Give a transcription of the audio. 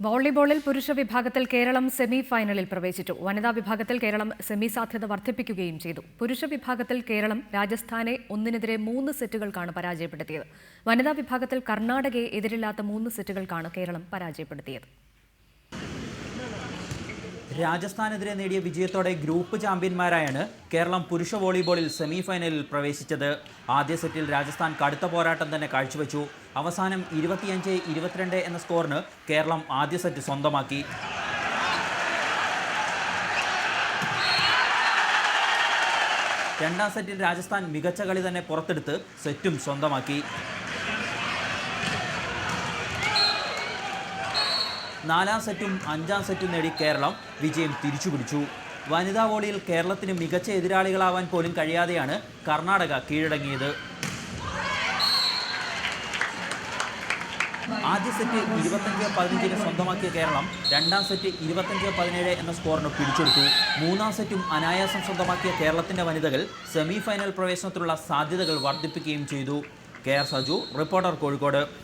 വോളിബോളിൽ പുരുഷ വിഭാഗത്തിൽ കേരളം സെമി ഫൈനലിൽ പ്രവേശിച്ചു. വനിതാ വിഭാഗത്തിൽ കേരളം സെമി സാധ്യത വർദ്ധിപ്പിക്കുകയും ചെയ്തു. പുരുഷ വിഭാഗത്തിൽ കേരളം രാജസ്ഥാനെ 1-3 സെറ്റുകൾക്കാണ് പരാജയപ്പെടുത്തിയത്. വനിതാ വിഭാഗത്തിൽ കർണാടകയെ എതിരില്ലാത്ത 3 സെറ്റുകൾക്കാണ് കേരളം പരാജയപ്പെടുത്തിയത്. രാജസ്ഥാനെതിരെ നേടിയ വിജയത്തോടെ ഗ്രൂപ്പ് ചാമ്പ്യന്മാരായാണ് കേരളം പുരുഷ വോളിബോളിൽ സെമി ഫൈനലിൽ പ്രവേശിച്ചത്. ആദ്യ സെറ്റിൽ രാജസ്ഥാൻ കടുത്ത പോരാട്ടം തന്നെ കാഴ്ചവെച്ചു. അവസാനം 25-22 എന്ന സ്കോറിന് കേരളം ആദ്യ സെറ്റ് സ്വന്തമാക്കി. രണ്ടാം സെറ്റിൽ രാജസ്ഥാൻ മികച്ച കളി തന്നെ പുറത്തെടുത്ത് സെറ്റും സ്വന്തമാക്കി. നാലാം സെറ്റും അഞ്ചാം സെറ്റും നേടി കേരളം വിജയം തിരിച്ചുപിടിച്ചു. വനിതാ വോളിയിൽ കേരളത്തിന് മികച്ച എതിരാളികളാവാൻ പോലും കഴിയാതെയാണ് കർണാടക കീഴടങ്ങിയത്. ആദ്യ സെറ്റ് 25-15 സ്വന്തമാക്കിയ കേരളം രണ്ടാം സെറ്റ് 25-17 എന്ന സ്കോറിന് പിടിച്ചെടുത്തു. മൂന്നാം സെറ്റും അനായാസം സ്വന്തമാക്കിയ കേരളത്തിന്റെ വനിതകൾ സെമി ഫൈനൽ പ്രവേശനത്തിലുള്ള സാധ്യതകൾ വർദ്ധിപ്പിക്കുകയും ചെയ്തു. KR Saju, reporter, Kozhikode.